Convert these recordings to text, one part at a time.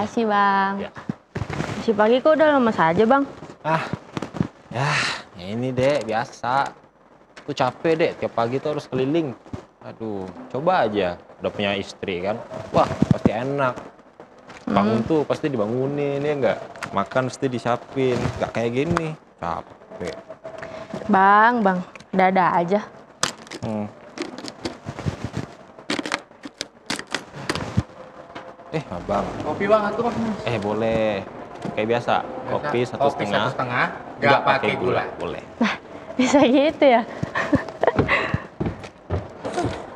Makasih bang. Ya. Masih pagi kok udah lemes aja bang. Ya ini dek biasa. Tuh capek dek, tiap pagi tuh harus keliling. Aduh, coba aja udah punya istri kan. Wah, pasti enak. Bangun tuh pasti dibangunin ya enggak. Makan pasti disiapin. Enggak kayak gini. Capek. Bang, dada aja. Abang. Kopi bang, atuh. Boleh. Kayak biasa. Kopi satu setengah. Nggak pakai gula. Boleh. Bisa gitu ya?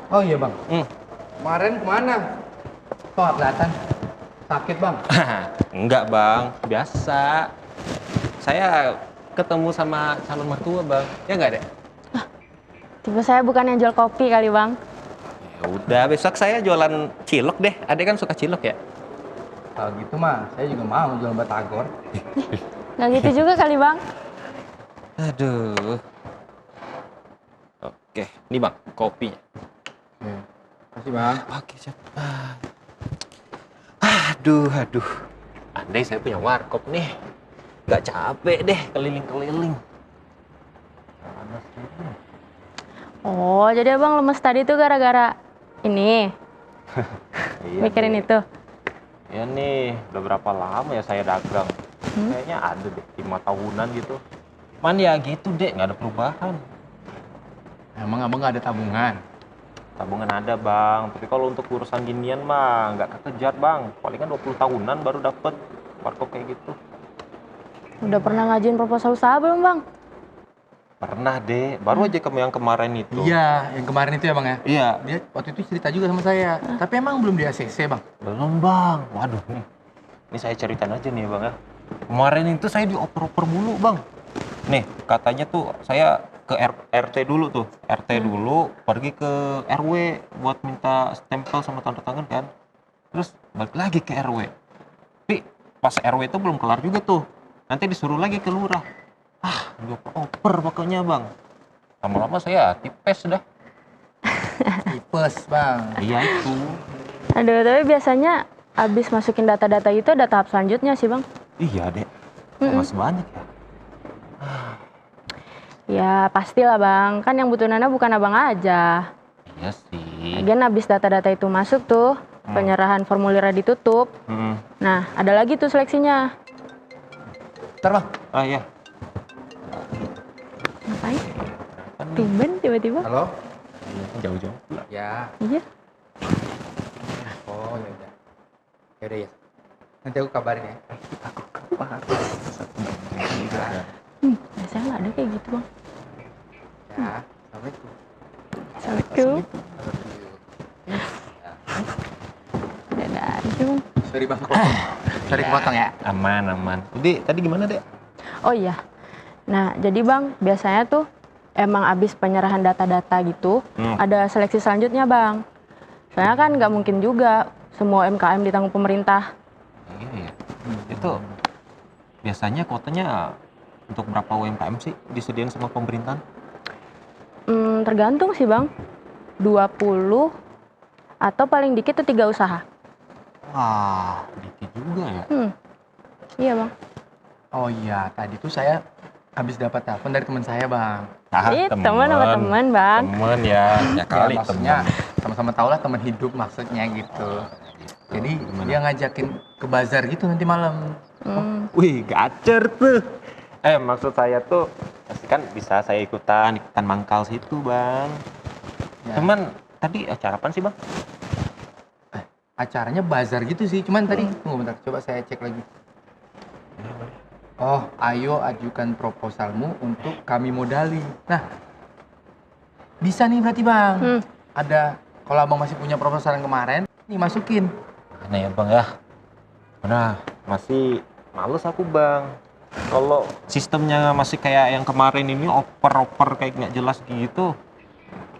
Oh iya bang. Kemarin kemana? Kok nggak kelihatan? Sakit bang? Enggak bang, biasa. Saya ketemu sama calon mertua bang. Ya enggak dek? Tipe saya bukan yang jual kopi kali bang. Ya udah, besok saya jualan cilok deh. Adek kan suka cilok ya? Kalau gitu mah, saya juga mau jual batagor. Nggak gitu juga kali bang. Aduh. Oke, ini bang, kopinya. Makasih bang. Oke, siap. Aduh. Andai saya punya warkop nih. Nggak capek deh keliling-keliling. Oh, jadi abang lemes tadi tuh gara-gara ini. Iya, Mikirin Dek. itu. Ya nih, udah berapa lama ya saya dagang? Kayaknya ada deh, 5 tahunan gitu. Man ya gitu deh, nggak ada perubahan. Emang abang nggak ada tabungan? Tabungan ada bang, tapi kalau untuk urusan ginian mah nggak kekejar bang. Palingan 20 tahunan baru dapet warkop kayak gitu. Udah pernah ngajuin proposal usaha belum bang? Pernah deh, baru aja yang kemarin itu. Iya, yang kemarin itu ya bang ya? Iya. Dia waktu itu cerita juga sama saya. Tapi emang belum di ACC bang? Belum bang, waduh nih. Ini saya ceritain aja nih bang ya. Kemarin itu saya dioper-oper mulu bang. Nih, katanya tuh saya ke RT dulu tuh. RT dulu, pergi ke RW buat minta stempel sama tanda tangan kan. Terus balik lagi ke RW. Tapi pas RW itu belum kelar juga tuh. Nanti disuruh lagi ke lurah. Dioper pokoknya bang. Lama-lama saya tipes dah. Tipes bang. Iya itu. Aduh, tapi biasanya abis masukin data-data itu ada tahap selanjutnya sih bang. Iya dek. Masih banyak ya. Ya pastilah bang, kan yang butuh Nana bukan abang aja. Iya sih. Lagian abis data-data itu masuk tuh, penyerahan formulirnya ditutup. Nah, ada lagi tuh seleksinya. Ntar bang. Iya. Ngapain? Tumben tiba-tiba. Halo? Jauh-jauh pula. Ya. Iya. Oh ya udah. Ya udah ya. Nanti aku kabarin ya. Biasanya nggak ada kayak gitu bang. Ya. Assalamualaikum. Assalamualaikum. Dadah aja bang. Sorry bang. Sorry kepotong ya. Aman. Jadi tadi gimana dek? Oh iya. Nah, jadi bang, biasanya tuh emang abis penyerahan data-data gitu, ada seleksi selanjutnya bang. Soalnya kan nggak mungkin juga semua UMKM ditanggung pemerintah. Iya. Itu biasanya kuotanya untuk berapa UMKM sih disediain sama pemerintahan? Tergantung sih bang, 20 atau paling dikit tuh 3 usaha. Wah, dikit juga ya. Iya bang. Oh iya, tadi tuh saya habis dapat telepon dari teman saya bang. Teman sama teman bang. Temen ya, ya kali maksudnya temen. sama-sama tau lah teman hidup maksudnya gitu. Jadi dia ngajakin ke bazar gitu nanti malam. Wih, gacer tuh. Maksud saya tuh, pasti kan bisa saya ikutan mangkal situ bang. Ya. Cuman tadi acara apa sih bang? Acaranya bazar gitu sih, cuman tadi tunggu bentar, coba saya cek lagi. Oh, ayo ajukan proposalmu untuk kami modali. Nah, bisa nih berarti bang. Ada, kalau abang masih punya proposal yang kemarin, nih masukin. Mana ya bang ya? Mana masih males aku bang. Kalau sistemnya masih kayak yang kemarin ini oper-oper kayak nggak jelas gitu.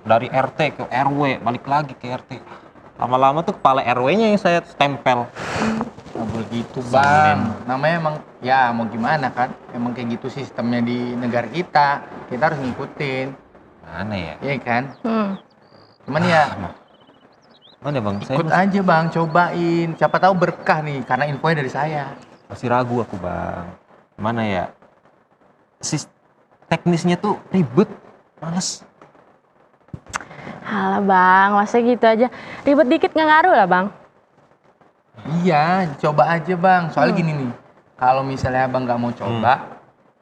Dari RT ke RW, balik lagi ke RT. Lama-lama tuh kepala RW-nya yang saya stempel. Nggak begitu bang. Namanya emang, ya mau gimana kan? Emang kayak gitu sistemnya di negara kita. Kita harus ngikutin. Mana ya? Iya kan? Hmm. Cuman ya, Mana bang? Saya Ikut aja bang, cobain. Siapa tahu berkah nih, karena infonya dari saya. masih ragu aku bang. Mana ya? Teknisnya tuh ribet, males. Halah bang, masa gitu aja. Ribet dikit nggak ngaruh lah bang. Iya, coba aja bang. Soalnya gini nih, kalau misalnya abang nggak mau coba,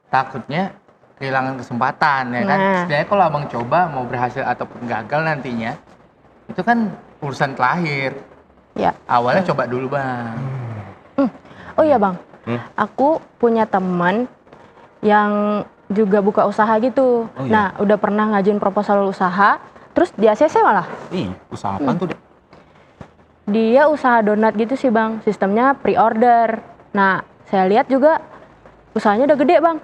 takutnya kehilangan kesempatan ya kan. Nah. Sebenarnya kalau abang coba mau berhasil ataupun gagal nantinya, itu kan urusan terakhir. Ya. Awalnya coba dulu bang. Oh iya bang, aku punya teman yang juga buka usaha gitu. Oh iya? Nah, udah pernah ngajuin proposal usaha, terus di ACC malah. Ih, usaha apaan tuh? Dek? Dia usaha donat gitu sih bang, sistemnya pre-order. Nah, saya lihat juga usahanya udah gede bang.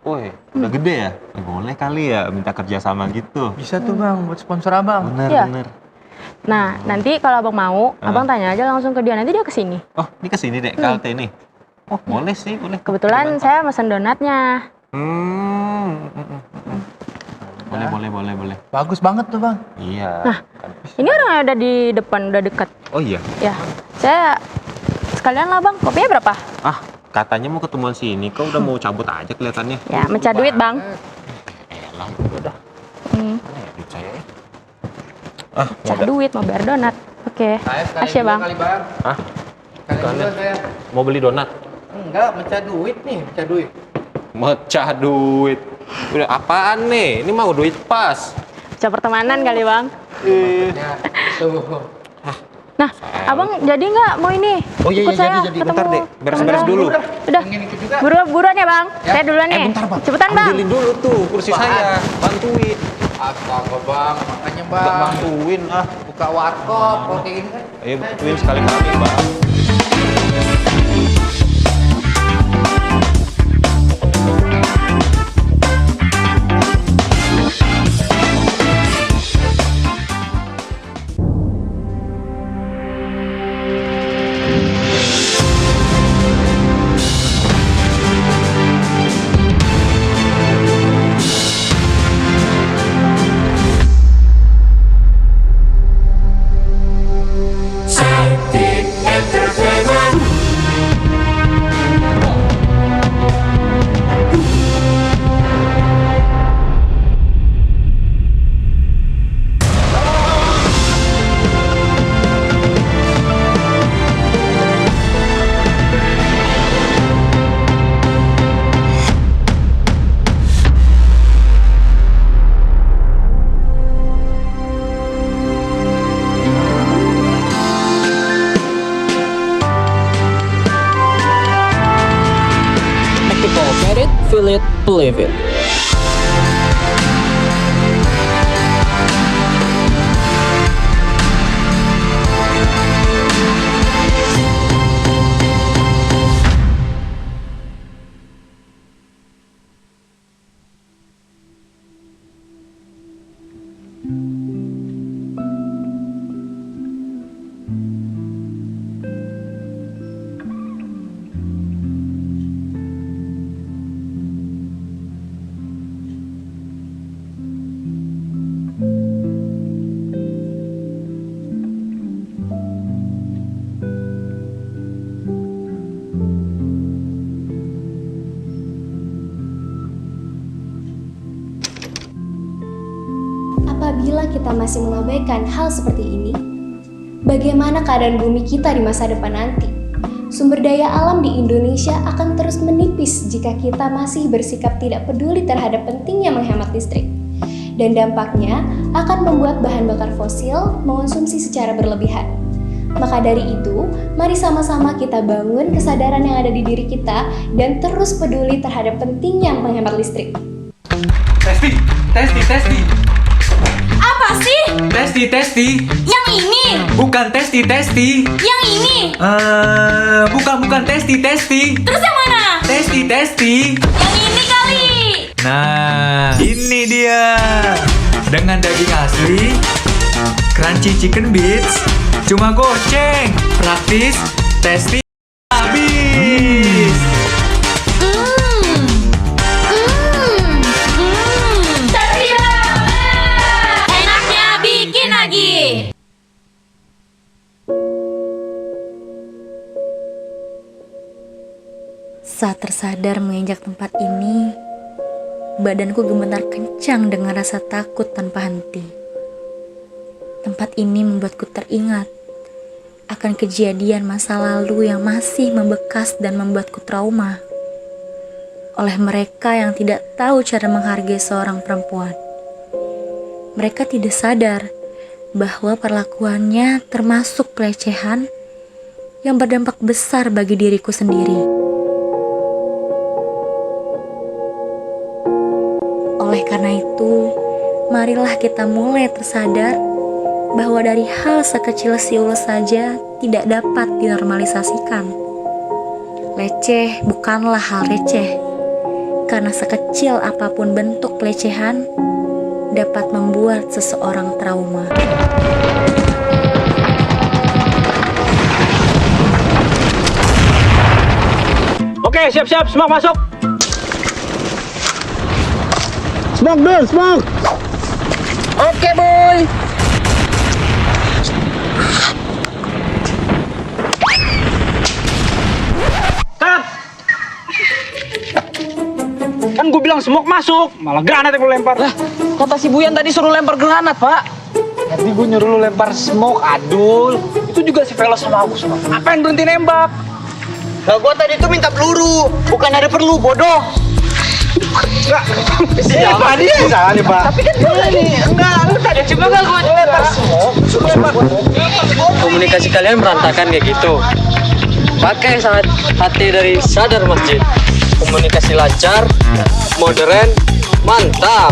Woi, udah gede ya? Boleh kali ya minta kerja sama gitu. Bisa tuh bang buat sponsor abang. Bener, Iya. bener. Nah, nanti kalau abang mau, abang tanya aja langsung ke dia, nanti dia kesini. Oh, ini kesini dek, Kalte nih. Oh, boleh sih, boleh. Kebetulan saya mesen donatnya. Boleh. Bagus banget tuh bang. Iya. Kan. Ini orang yang udah di depan, udah deket. Oh iya. Ya, saya sekalian lah bang, kopinya berapa? Ah, katanya mau ketemuan sini, kau udah mau cabut aja kelihatannya. Ya, mecah duit bang. Elang, udah. Hmm, Mana ya duit saya ya? Ah, mecah duit, mau bayar donat. Oke, kasih ya bang. Kali bang. Ah, Kali bukan dulu ya. saya. Mau beli donat? Enggak, mecah duit nih, mecah duit. Mecah duit. Udah apaan nih? Ini mau duit pas. Mecah pertemanan kali bang. Ya, tuh. Nah, abang jadi nggak mau ini? Oh iya, Ikut iya, saya jadi. ketemu Bentar, Dek. Beres-beres temen dulu. saya. Udah, Pengen ikut juga. buruan ya bang. Ya. Saya duluan nih. Bentar bang. Cepetan bang. Ambilin dulu tuh kursi Apaan? saya. Bantuin. Astaga bang, makanya Nggak bang. bantuin ah. Buka warkop, kalau kayak gini kan. Ayo bantuin sekali-kali bang. Tactical, get it, feel it, believe it. Apabila kita masih mengabaikan hal seperti ini, bagaimana keadaan bumi kita di masa depan nanti? Sumber daya alam di Indonesia akan terus menipis jika kita masih bersikap tidak peduli terhadap pentingnya menghemat listrik. Dan dampaknya akan membuat bahan bakar fosil mengonsumsi secara berlebihan. Maka dari itu, mari sama-sama kita bangun kesadaran yang ada di diri kita dan terus peduli terhadap pentingnya menghemat listrik. Testi. Apa sih? Testi. Yang ini? Bukan testi. Yang ini? Bukan testi. Terus yang mana? Testi. Yang ini kali! Nah, ini dia. Dengan daging asli, crunchy chicken bits, cuma goceng, praktis, testi habis. Enaknya bikin lagi. Saat tersadar menginjak tempat ini, badanku gemetar kencang dengan rasa takut tanpa henti. Tempat ini membuatku teringat akan kejadian masa lalu yang masih membekas dan membuatku trauma oleh mereka yang tidak tahu cara menghargai seorang perempuan. Mereka tidak sadar bahwa perlakuannya termasuk pelecehan yang berdampak besar bagi diriku sendiri. Oleh karena itu, marilah kita mulai tersadar bahwa dari hal sekecil siul saja tidak dapat dinormalisasikan. Leceh bukanlah hal receh, karena sekecil apapun bentuk pelecehan dapat membuat seseorang trauma. Oke, siap-siap, smoke masuk. Smoke dulu, smoke. Oke, boy. Cut. Kan gue bilang smoke masuk, malah granat yang lu lempar. Lah, kata si Buyan tadi suruh lempar granat, Pak. Tadi gue nyuruh lu lempar smoke, Adul. Itu juga si Velos sama Agus. Ngapain berhenti nembak? Lah gua tadi tuh minta peluru, bukan ada perlu, bodoh. Enggak. Iya, Pak, dia salah nih, Pak. Tapi kan gua nih, enggak, lu tadi coba enggak gua lempar smoke. Komunikasi kalian berantakan kayak gitu. Pakai saat hati dari Sadar Masjid. Komunikasi lancar, modern, mantap.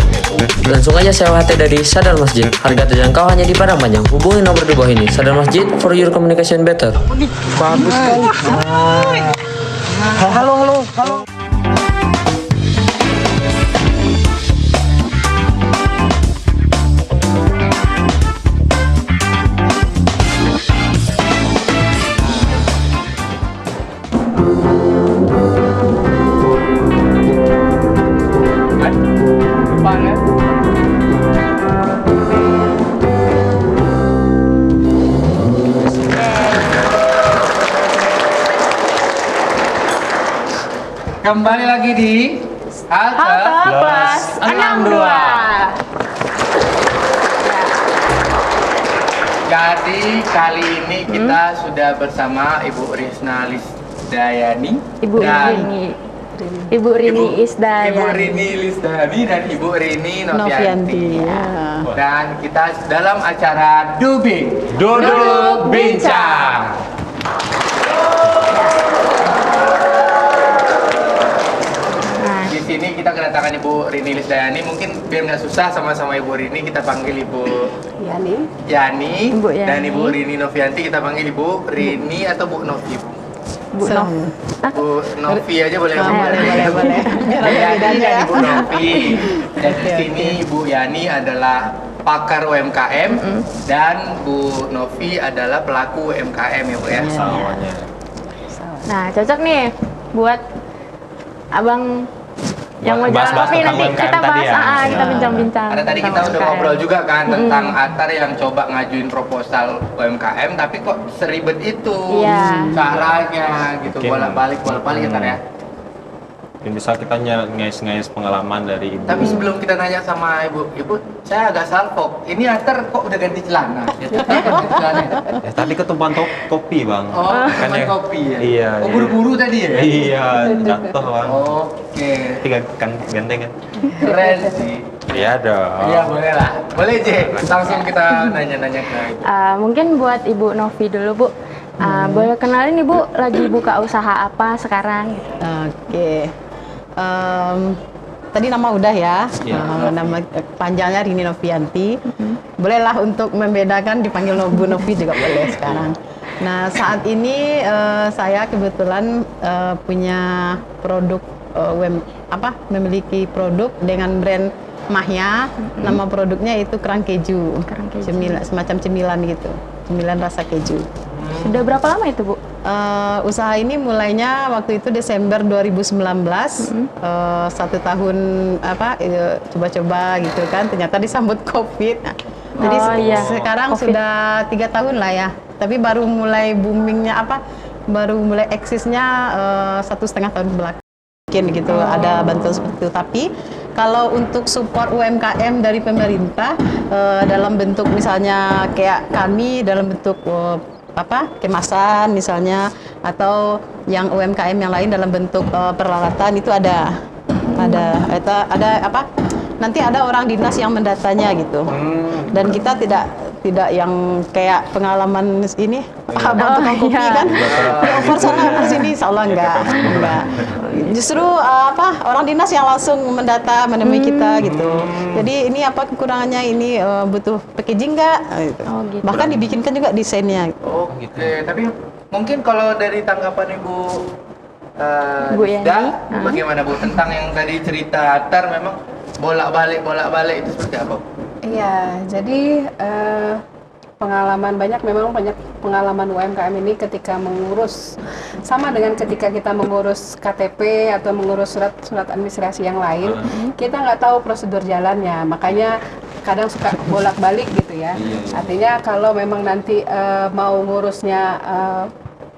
Langsung aja sewa HT dari Sadar Masjid. Harga terjangkau hanya di Padang Panjang. Hubungi nomor di bawah ini. Sadar Masjid for your communication better. Bagus sekali. Halo. Kembali lagi di Halte Plus 62. Jadi kali ini kita sudah bersama Ibu Risna Lisdayani Ibu Rini Isdayani. Ibu Rini Lisdayani dan Ibu Rini Novianti. Dan kita dalam acara Duduk Bincang. Di sini kita kedatangan Ibu Rini Lisdayani. Mungkin biar nggak susah sama-sama Ibu Rini kita panggil Ibu Yani. Ibu Yani. Dan Ibu Rini Novianti kita panggil Ibu Rini atau Bu Novi. Bu Novi aja boleh. Boleh. Yani dan Ibu Novi. Dan di sini Ibu Yani adalah pakar UMKM dan Bu Novi adalah pelaku UMKM ya Bu ya. Semuanya. Nah, cocok nih buat Abang yang mau jualan kopi nanti UMKM kita tadi bahas, ya. kita bincang-bincang. Karena tadi kita udah ngobrol juga kan tentang Atar yang coba ngajuin proposal UMKM, tapi kok seribet itu caranya gitu, bolak-balik ya Tar ya. Mungkin bisa kita ngais-ngais pengalaman dari Ibu. Tapi sebelum kita nanya sama Ibu, saya agak salfok. Ini Atar kok udah ganti celana? Ya, tadi ketumpahan topi Bang. Oh, Makanya- kopi ya? Iya. Oh, buru-buru tadi ya? Iya, jatuh Bang. Oke. Tiga kan ganteng kan? Keren sih. Iya dong. Iya boleh lah. Boleh Je, langsung kita nanya-nanya ke Ibu. Mungkin buat Ibu Novi dulu Bu. Boleh kenalin Ibu lagi buka usaha apa sekarang? Oke. Tadi nama udah ya, nama panjangnya Rini Novianti. Bolehlah untuk membedakan dipanggil Bu Novi juga boleh sekarang. Nah saat ini saya kebetulan punya produk memiliki produk dengan brand Mahya. Nama produknya itu kerang keju. Semacam cemilan gitu, cemilan rasa keju. Sudah berapa lama itu Bu? Usaha ini mulainya waktu itu Desember 2019, 1 tahun coba-coba gitu kan, ternyata disambut COVID. Nah, jadi sekarang COVID. sudah 3 tahun lah ya, tapi baru mulai boomingnya baru mulai eksisnya 1,5 tahun belakang gitu ada bantuan seperti itu. Tapi kalau untuk support UMKM dari pemerintah dalam bentuk misalnya kayak kami dalam bentuk kemasan misalnya, atau yang UMKM yang lain dalam bentuk peralatan itu ada nanti ada orang dinas yang mendatanya gitu. Dan kita tidak yang kayak pengalaman ini abang tukang kopi kan over sana over sini, insya Allah enggak. Justru orang dinas yang langsung mendata menemui kita gitu. Jadi ini apa kekurangannya, ini butuh packaging enggak gitu. Gitu. Bahkan dibikinkan juga desainnya. Oke, tapi mungkin kalau dari tanggapan Ibu Bu Yani, Rizda, bagaimana Bu tentang yang tadi cerita Atar, memang bolak-balik itu seperti apa? Iya, jadi pengalaman pengalaman UMKM ini ketika mengurus, sama dengan ketika kita mengurus KTP atau mengurus surat administrasi yang lain, kita nggak tahu prosedur jalannya, makanya kadang suka bolak-balik gitu ya. Artinya kalau memang nanti mau ngurusnya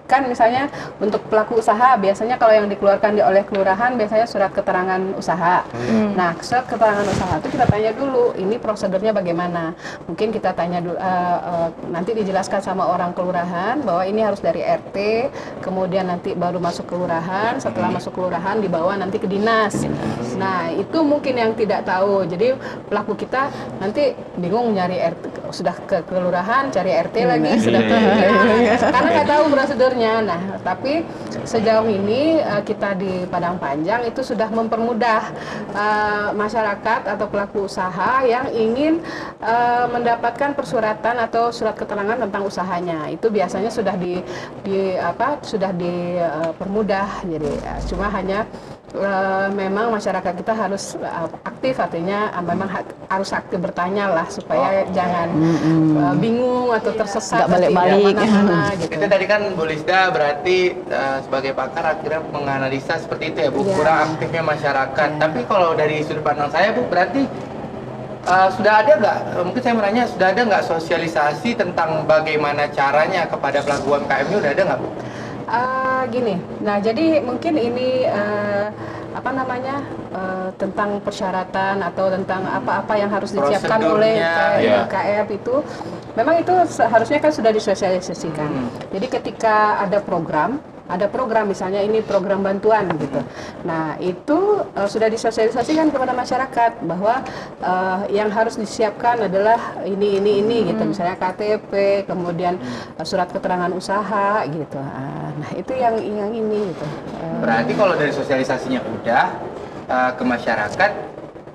kan misalnya untuk pelaku usaha biasanya kalau yang dikeluarkan oleh kelurahan biasanya surat keterangan usaha. Nah, surat keterangan usaha itu kita tanya dulu ini prosedurnya bagaimana. Mungkin kita tanya dulu, nanti dijelaskan sama orang kelurahan bahwa ini harus dari RT, kemudian nanti baru masuk kelurahan, setelah masuk kelurahan dibawa nanti ke dinas. Nah, itu mungkin yang tidak tahu. Jadi pelaku kita nanti bingung nyari RT, sudah ke kelurahan cari RT lagi, sudah ke karena nggak tahu prosedurnya. Nah, tapi sejauh ini kita di Padang Panjang itu sudah mempermudah masyarakat atau pelaku usaha yang ingin mendapatkan persuratan atau surat keterangan tentang usahanya. Itu biasanya sudah sudah dipermudah. Jadi cuma hanya memang masyarakat kita harus aktif, artinya memang harus aktif bertanya lah supaya jangan bingung atau tersesat balik-balik gitu. Itu tadi kan Bu Lisda berarti sebagai pakar akhirnya menganalisa seperti itu ya Bu, kurang aktifnya masyarakat. Tapi kalau dari sudut pandang saya Bu, berarti sudah ada nggak, mungkin saya menanya, sudah ada nggak sosialisasi tentang bagaimana caranya kepada pelaku UMKM ini, udah ada nggak Bu? Gini, nah jadi mungkin ini tentang persyaratan atau tentang apa-apa yang harus disiapkan oleh KF itu, memang itu seharusnya kan sudah disosialisasikan. Jadi ketika ada program misalnya ini program bantuan gitu. Nah, itu sudah disosialisasikan kepada masyarakat bahwa yang harus disiapkan adalah ini gitu. Misalnya KTP, kemudian surat keterangan usaha gitu. Nah, itu yang ini gitu. Berarti kalau dari sosialisasinya udah ke masyarakat,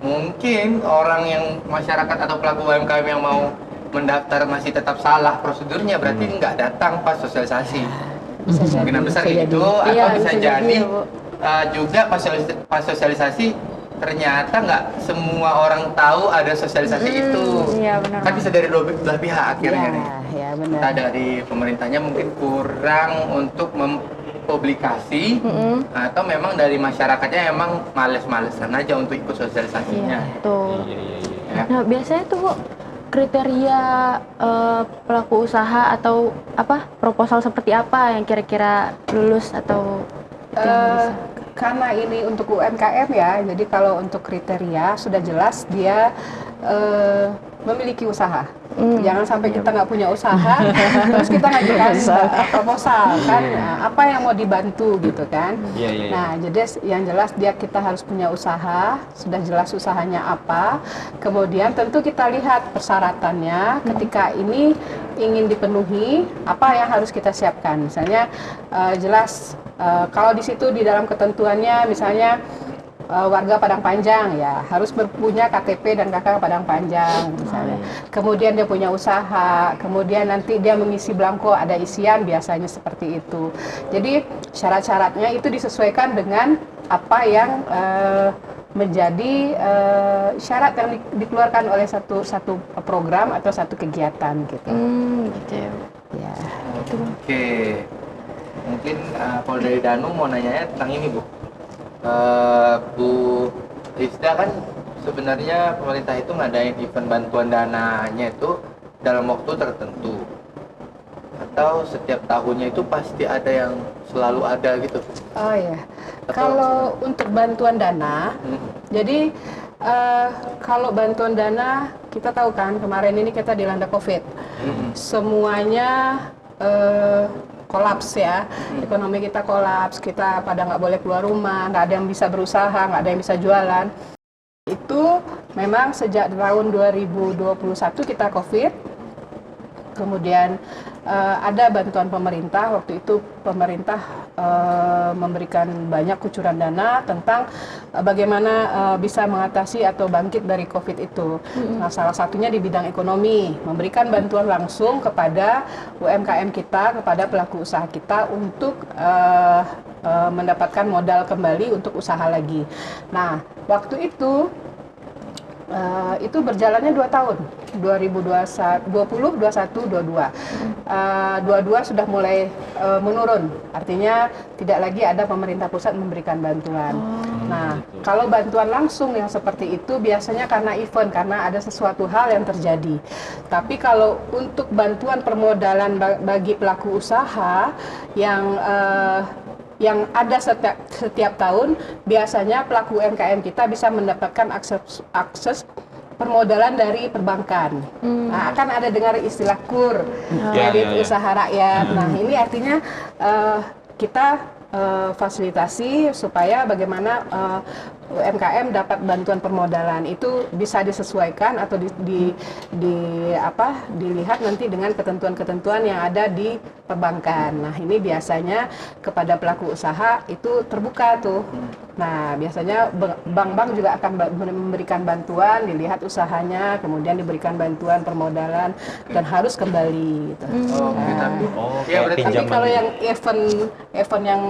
mungkin orang yang masyarakat atau pelaku UMKM yang mau mendaftar masih tetap salah prosedurnya, berarti nggak datang pas sosialisasi. Kemungkinan besar gitu, atau bisa jadi juga pas sosialisasi ternyata nggak semua orang tahu ada sosialisasi itu. Kan bisa dari dua belah pihak akhirnya nih. Kita dari pemerintahnya mungkin kurang untuk mempublikasi, atau memang dari masyarakatnya emang males-malesan aja untuk ikut sosialisasinya. Tuh. Nah, biasanya tuh Bu, kriteria pelaku usaha atau proposal seperti apa yang kira-kira lulus atau karena ini untuk UMKM ya, jadi kalau untuk kriteria sudah jelas dia memiliki usaha. Jangan sampai kita nggak punya usaha, terus kita ngajukan proposal kan, apa yang mau dibantu gitu kan. Nah, jadi yang jelas kita harus punya usaha, sudah jelas usahanya apa. Kemudian tentu kita lihat persyaratannya, ketika ini ingin dipenuhi, apa yang harus kita siapkan. Misalnya jelas kalau di situ di dalam ketentuannya misalnya warga Padang Panjang ya harus punya KTP dan KK Padang Panjang misalnya. Kemudian dia punya usaha, kemudian nanti dia mengisi belangko ada isian, biasanya seperti itu. Jadi syarat-syaratnya itu disesuaikan dengan apa yang menjadi syarat yang dikeluarkan oleh satu program atau satu kegiatan gitu. Gitu ya. Oke. Mungkin kalau dari Danu mau nanya tentang ini Bu. Bu Rizda, kan sebenarnya pemerintah itu ngadain event bantuan dananya itu dalam waktu tertentu. atau setiap tahunnya itu pasti ada yang selalu ada gitu? Oh ya, kalau untuk bantuan dana, jadi kalau bantuan dana kita tahu kan kemarin ini kita dilanda COVID, semuanya kolaps ya, ekonomi kita kolaps, kita pada nggak boleh keluar rumah, nggak ada yang bisa berusaha, nggak ada yang bisa jualan. Itu memang sejak tahun 2021 kita COVID, kemudian ada bantuan pemerintah. Waktu itu pemerintah memberikan banyak kucuran dana tentang bagaimana bisa mengatasi atau bangkit dari COVID itu. Nah, salah satunya di bidang ekonomi, memberikan bantuan langsung kepada UMKM kita, kepada pelaku usaha kita untuk mendapatkan modal kembali untuk usaha lagi. Nah, waktu itu berjalannya 2 tahun, 2020, 21, 22. 22 sudah mulai menurun, artinya tidak lagi ada pemerintah pusat memberikan bantuan. Nah, kalau bantuan langsung yang seperti itu biasanya karena event, karena ada sesuatu hal yang terjadi. Tapi kalau untuk bantuan permodalan bagi pelaku usaha yang ada setiap tahun, biasanya pelaku UMKM kita bisa mendapatkan akses permodalan dari perbankan. Nah, akan ada dengar istilah KUR, kredit usaha rakyat. Nah, ini artinya kita fasilitasi supaya bagaimana UMKM dapat bantuan permodalan itu bisa disesuaikan atau dilihat nanti dengan ketentuan-ketentuan yang ada di perbankan. Nah, ini biasanya kepada pelaku usaha itu terbuka tuh. Nah, biasanya bank-bank juga akan memberikan bantuan, dilihat usahanya, kemudian diberikan bantuan permodalan dan harus kembali gitu. Tapi kalau yang event yang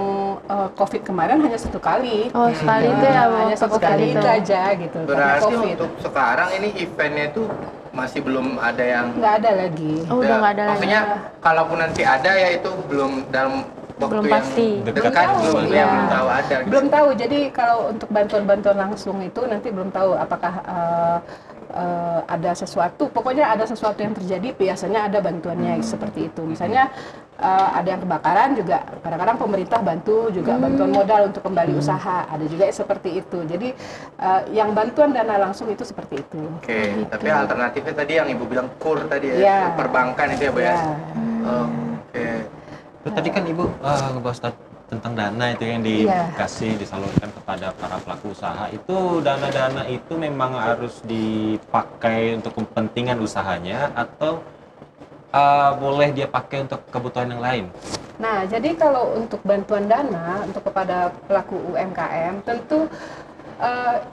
COVID kemarin hanya 1 kali. Oh, sekali itu ya, hanya 1 kali itu aja gitu. Berarti COVID. untuk sekarang ini eventnya itu masih belum ada yang... Nggak ada lagi. Oh, udah nggak ada lagi. Maksudnya kalaupun nanti ada ya itu belum dalam waktu Belum yang pasti. dekat, belum tahu ada. Gitu. Belum tahu. Jadi kalau untuk bantuan-bantuan langsung itu nanti belum tahu apakah ada sesuatu. Pokoknya ada sesuatu yang terjadi, biasanya ada bantuannya seperti itu. Misalnya ada yang kebakaran juga, kadang-kadang pemerintah bantu juga bantuan modal untuk kembali usaha. Ada juga seperti itu. Jadi yang bantuan dana langsung itu seperti itu. Oke, tapi alternatifnya tadi yang Ibu bilang KUR tadi ya, perbankan itu ya, Bu ya. Oke. Tadi kan Ibu ngebahas tentang dana itu yang dikasih disalurkan kepada para pelaku usaha. Itu dana-dana itu memang harus dipakai untuk kepentingan usahanya atau boleh dia pakai untuk kebutuhan yang lain? Nah, jadi kalau untuk bantuan dana untuk kepada pelaku UMKM tentu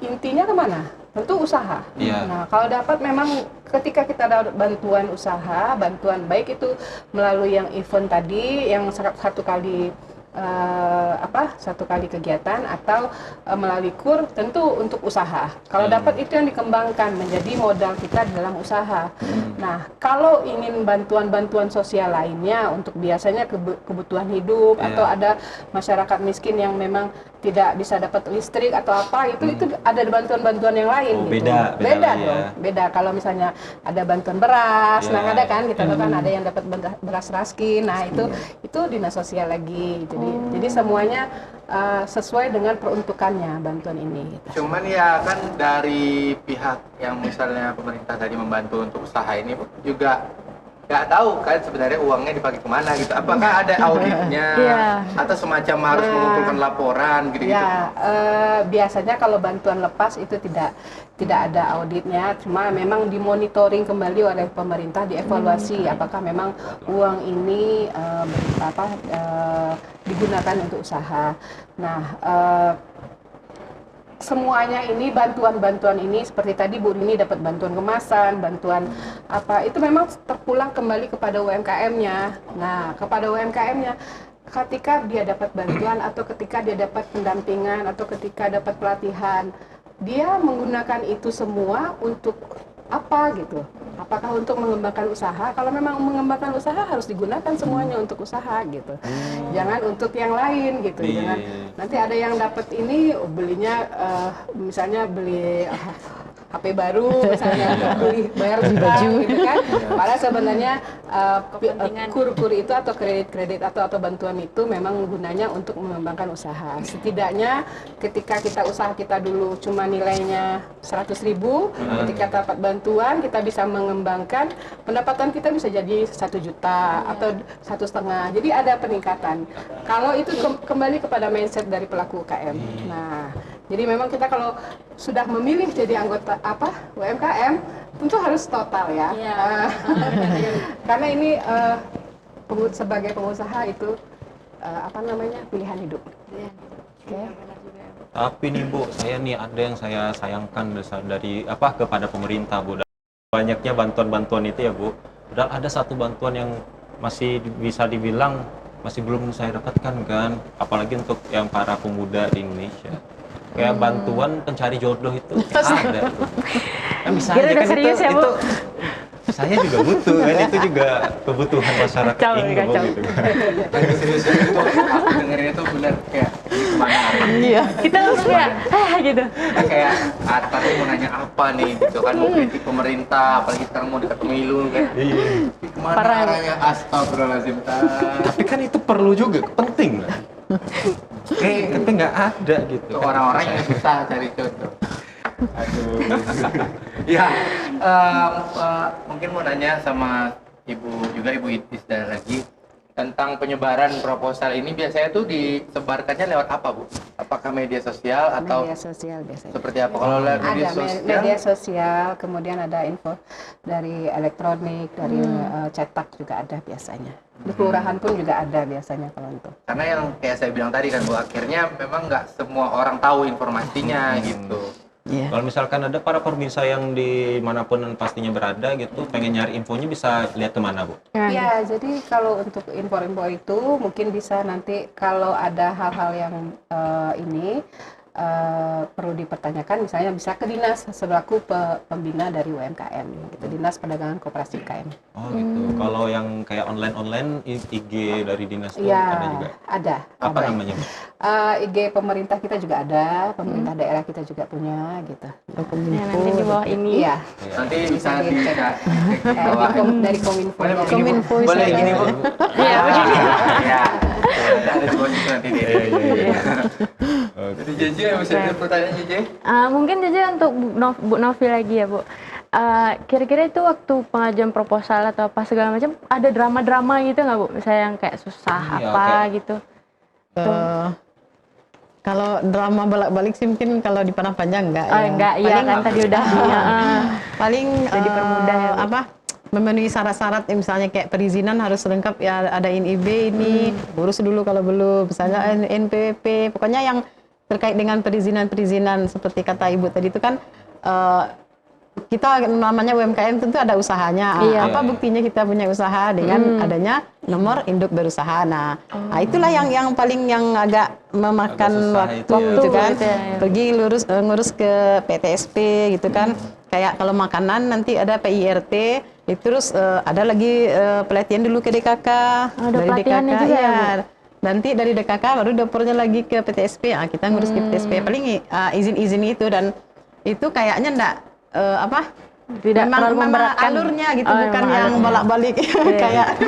intinya kemana? Tentu usaha. Nah, kalau dapat memang ketika kita dapat bantuan usaha, bantuan baik itu melalui yang event tadi, yang 1 kali 1 kali kegiatan atau melalui KUR, tentu untuk usaha. Kalau dapat itu yang dikembangkan menjadi modal kita dalam usaha. Nah, kalau ingin bantuan-bantuan sosial lainnya untuk biasanya kebutuhan hidup atau ada masyarakat miskin yang memang tidak bisa dapat listrik atau apa, itu ada bantuan-bantuan yang lain. Beda dong. Beda kalau misalnya ada bantuan beras, nah ada kan kita tahu kan ada yang dapat beras raskin. Nah, itu dinas sosial lagi. Jadi semuanya sesuai dengan peruntukannya bantuan ini. Cuman ya kan dari pihak yang misalnya pemerintah tadi membantu untuk usaha ini juga nggak tahu kan sebenarnya uangnya dipakai kemana gitu. Apakah ada auditnya atau semacam harus mengumpulkan laporan gitu? Biasanya kalau bantuan lepas itu tidak ada auditnya, cuma memang dimonitoring kembali oleh pemerintah, dievaluasi apakah memang uang ini digunakan untuk usaha. Nah, semuanya ini bantuan-bantuan ini seperti tadi Bu Rini dapat bantuan kemasan, bantuan apa itu memang terpulang kembali kepada UMKM-nya. Nah, kepada UMKM-nya ketika dia dapat bantuan atau ketika dia dapat pendampingan atau ketika dapat pelatihan, dia menggunakan itu semua untuk apa gitu? Apakah untuk mengembangkan usaha? Kalau memang mengembangkan usaha harus digunakan semuanya untuk usaha gitu. Jangan untuk yang lain gitu. Jangan nanti ada yang dapat ini belinya misalnya beli HP baru misalnya, untuk beli bayar baju gitu kan. Padahal sebenarnya kur itu atau kredit atau bantuan itu memang gunanya untuk mengembangkan usaha. Setidaknya ketika kita usaha kita dulu cuma nilainya 100.000, ketika dapat bantuan kita bisa mengembangkan, pendapatan kita bisa jadi 1 juta atau 1,5. Jadi ada peningkatan. Kalau itu kembali kepada mindset dari pelaku UKM. Nah, jadi memang kita kalau sudah memilih jadi anggota UMKM tentu harus total ya. Karena ini sebagai pengusaha itu pilihan hidup. Okay. Tapi nih Bu, saya nih ada yang saya sayangkan dari kepada pemerintah Bu. Banyaknya bantuan-bantuan itu ya Bu. Dan ada satu bantuan yang masih bisa dibilang masih belum saya dapatkan kan, apalagi untuk yang para pemuda di Indonesia. Kayak bantuan pencari jodoh itu ada. Kan bisa aja kan itu saya juga butuh kan, itu juga kebutuhan masyarakat ini gitu. Serius itu aku dengerin itu benar kayak gimana Iya. Kita langsung ya gitu. Kayak tadi mau nanya apa nih gitu kan, mau kritik pemerintah, apalagi sekarang mau dekat pemilu kan. Kemana arahnya, astagfirullahaladzim. Tapi kan itu perlu juga, penting lah. Tapi nggak ada gitu. Orang-orang yang susah cari jodoh. Aduh. Ya, mungkin mau nanya sama Ibu Isda lagi tentang penyebaran proposal ini. Biasanya tuh disebarkannya lewat apa, Bu? Apakah media sosial atau media sosial biasanya? Seperti apa? Kalau lewat media sosial, kemudian ada info dari elektronik, dari cetak juga ada biasanya. Di kelurahan pun juga ada biasanya kalau itu. Karena yang kayak saya bilang tadi kan, Bu, akhirnya memang nggak semua orang tahu informasinya gitu. Yeah. Kalau misalkan ada para pemirsa yang dimanapun pastinya berada gitu, pengen nyari infonya bisa lihat kemana, Bu? Ya, jadi kalau untuk info-info itu mungkin bisa nanti kalau ada hal-hal yang perlu dipertanyakan, misalnya bisa ke dinas selaku pembina dari UMKM, gitu, Dinas Perdagangan Koperasi UKM. Oh gitu. Kalau yang kayak online IG dari dinas itu ya, ada juga? Ada. Apa namanya, Bu? IG pemerintah kita juga ada, pemerintah daerah kita juga punya, gitu. Nanti di bawah ini. Iya. Nanti bisa dicek dari Kominfo. Kominfo boleh gini, Bu? Iya, begini. Iya. Ada di bawah itu nanti deh. Jadi JJ masih ada pertanyaan JJ? Mungkin JJ untuk Bu Novi lagi ya, Bu. Kira-kira itu waktu pengajuan proposal atau apa segala macam ada drama-drama gitu nggak, Bu? Misalnya yang kayak susah gitu. Kalau drama bolak-balik sih mungkin kalau di Padang Panjang enggak ya. Enggak, iya kan tadi udah. Paling jadi permudah ya, Bu. Memenuhi syarat-syarat misalnya kayak perizinan harus lengkap ya, ada NIB ini, urus dulu kalau belum, misalnya NPWP, pokoknya yang terkait dengan perizinan seperti kata Ibu tadi itu kan kita namanya UMKM tentu ada usahanya. Iya. Apa buktinya kita punya usaha dengan adanya nomor induk berusaha. Nah, itulah yang paling yang agak memakan waktu gitu kan. Pergi ngurus ke PTSP gitu kan. Kayak kalau makanan nanti ada PIRT, terus ada lagi pelatihan dulu ke DKK. Dari DKK juga ya, Bu? Nanti dari DKK baru dapurnya lagi ke PTSP. Kita ngurus ke PTSP. Paling izin-izin itu, dan itu kayaknya enggak tidak terlalu memberatkan alurnya gitu, bukan yang bolak-balik kayak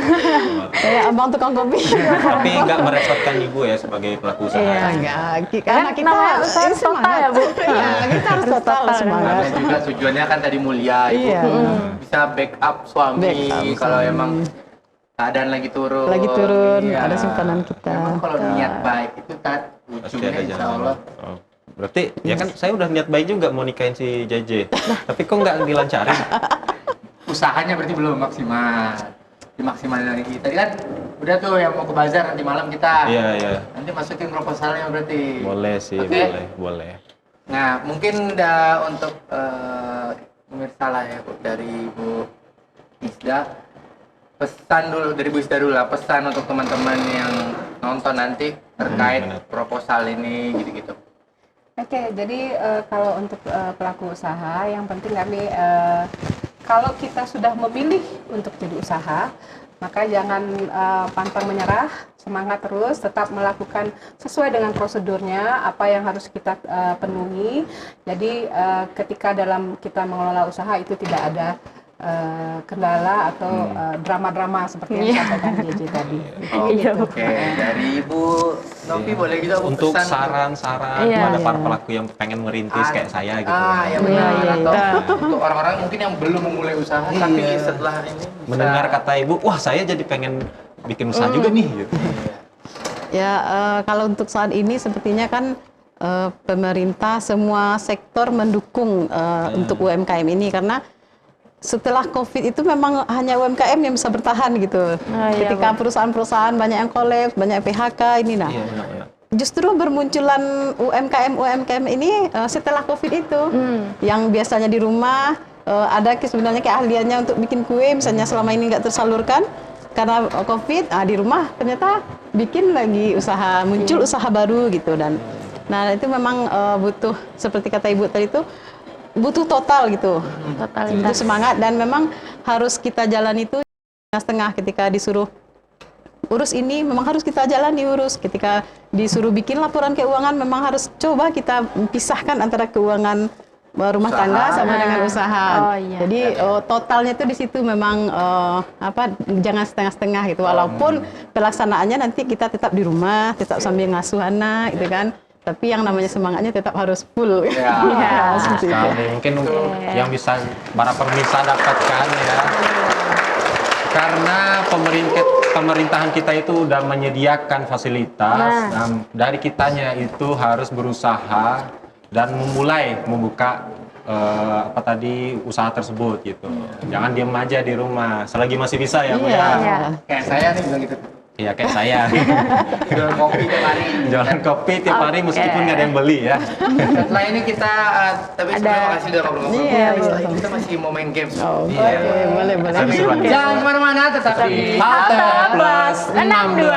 abang tukang kopi. Tapi nggak merepotkan Ibu ya sebagai pelaku usaha. Enggak, karena kita harus total ya, Bu. Kita harus total semangat. Karena juga tujuannya kan tadi mulia, Ibu. Bisa backup suami kalau emang keadaan lagi turun, ada simpanan kita. Memang kalau niat baik itu ujungnya insya Allah. Berarti ya kan saya udah niat baik juga mau nikahin si JJ. Tapi kok nggak dilancarin? Usahanya berarti belum maksimal. Dimaksimalin lagi. Tadi kan udah tuh yang mau ke bazar nanti malam kita. Iya. Nanti masukin proposalnya berarti. Boleh sih, boleh. Nah, mungkin untuk pemirsa lah ya, Bu, dari Bu Isda. Pesan dulu dari Bu Isda dulu lah, pesan untuk teman-teman yang nonton nanti terkait proposal ini gitu-gitu. Oke, jadi kalau untuk pelaku usaha, yang penting kami kalau kita sudah memilih untuk jadi usaha, Maka jangan pantang menyerah, semangat terus, tetap melakukan sesuai dengan prosedurnya, apa yang harus kita penuhi. Jadi ketika dalam kita mengelola usaha itu tidak ada kendala atau drama-drama seperti yang disampaikan JJ tadi. Oke, dari Ibu Novi boleh juga untuk pesan saran-saran pada para pelaku yang pengen merintis kayak saya gitu. ya benar. Atau untuk orang-orang mungkin yang belum memulai usaha tapi setelah ini bisa mendengar kata Ibu, wah saya jadi pengen bikin usaha juga nih gitu. Ya, kalau untuk saat ini sepertinya kan pemerintah semua sektor mendukung untuk UMKM ini karena setelah COVID itu memang hanya UMKM yang bisa bertahan gitu. Ketika perusahaan-perusahaan banyak yang kolaps, banyak PHK ini justru bermunculan UMKM ini setelah COVID itu yang biasanya di rumah ada sebenarnya keahliannya untuk bikin kue misalnya selama ini nggak tersalurkan karena COVID, di rumah ternyata bikin lagi usaha, muncul usaha baru gitu. Dan nah itu memang butuh seperti kata Ibu tadi itu butuh total gitu, butuh semangat dan memang harus kita jalan itu setengah ketika disuruh urus ini memang harus kita jalani urus, ketika disuruh bikin laporan keuangan memang harus coba kita pisahkan antara keuangan rumah tangga sama dengan usaha. Jadi totalnya itu di situ memang jangan setengah-setengah gitu, walaupun pelaksanaannya nanti kita tetap di rumah, tetap sambil ngasuh anak gitu kan. Tapi yang namanya semangatnya tetap harus full. Seperti itu. Mungkin yang bisa para pemirsa dapatkan ya. Karena pemerintahan kita itu udah menyediakan fasilitas, dari kitanya itu harus berusaha dan membuka usaha tersebut gitu. Jangan diem aja di rumah. Selagi masih bisa ya, Bu ya. kayak saya nih bilang gitu. Iya kayak saya. Jualan kopi tiap hari. Jualan kopi tiap hari meskipun nggak ada yang beli ya. Setelah ini kita, tapi sebelum makasih udah ngobrol-ngobrol. Setelah ini kita masih mau main games. Boleh. Jangan kemana-mana, tetap di Halte Plus 62.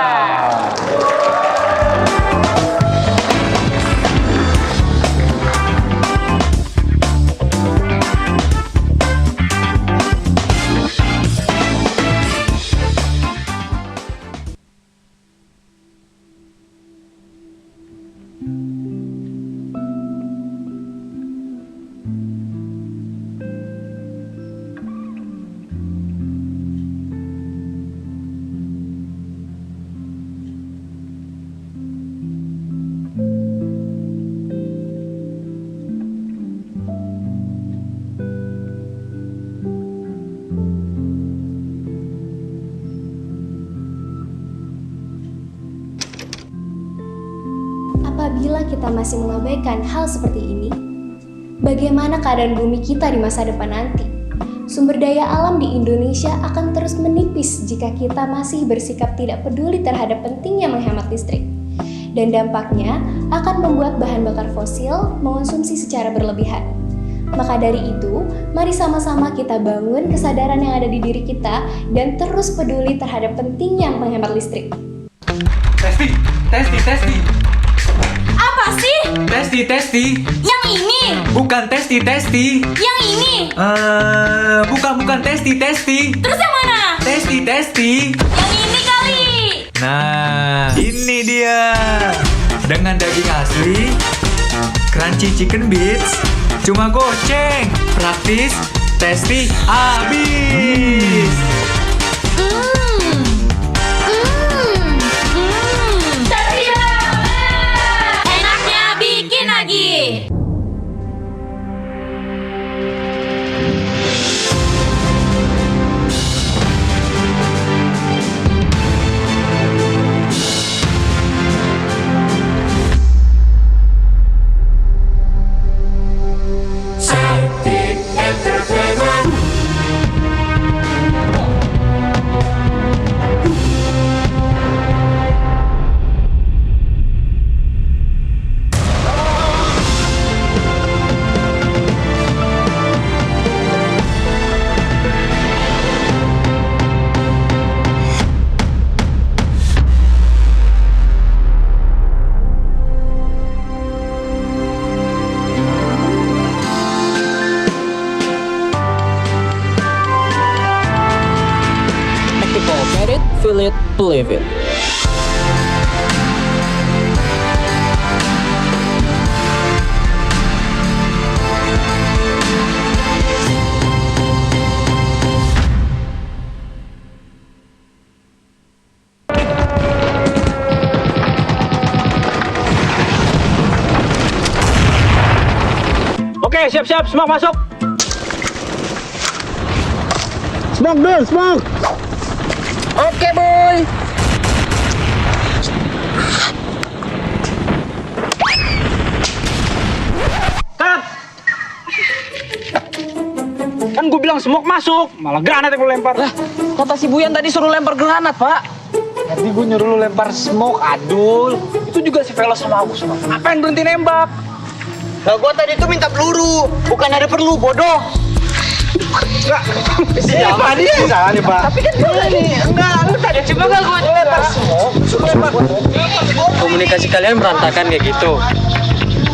Apabila kita masih mengabaikan hal seperti ini, bagaimana keadaan bumi kita di masa depan nanti? Sumber daya alam di Indonesia akan terus menipis jika kita masih bersikap tidak peduli terhadap pentingnya menghemat listrik. Dan dampaknya akan membuat bahan bakar fosil mengonsumsi secara berlebihan. Maka dari itu, mari sama-sama kita bangun kesadaran yang ada di diri kita dan terus peduli terhadap pentingnya menghemat listrik. Testi. Apa sih? Testi. Yang ini? Bukan testi. Yang ini? Bukan testi. Terus yang mana? Testi. Yang ini kali. Nah, ini dia. Dengan daging asli, crunchy chicken bits, cuma goceng, praktis, tasty, habis. Enaknya bikin lagi. Entertainment. it, feel it, believe it. Oke, siap-siap, smoke masuk. Smoke dulu, smoke. Oke, boy. Cut. Kan gue bilang smoke masuk, malah granat yang lu lempar. Lah, kata si Buyan tadi suruh lempar granat, Pak. Tadi gue nyuruh lu lempar smoke, Adul. Itu juga si Velos sama Agus. Apa yang berhenti nembak? Lah gua tadi tuh minta peluru, bukan ada perlu, bodoh. Enggak. Siapa dia? Salah nih, Pak. Tapi kan gue enggak, lu tadi coba enggak gue lempar smoke. Komunikasi kalian berantakan kayak gitu.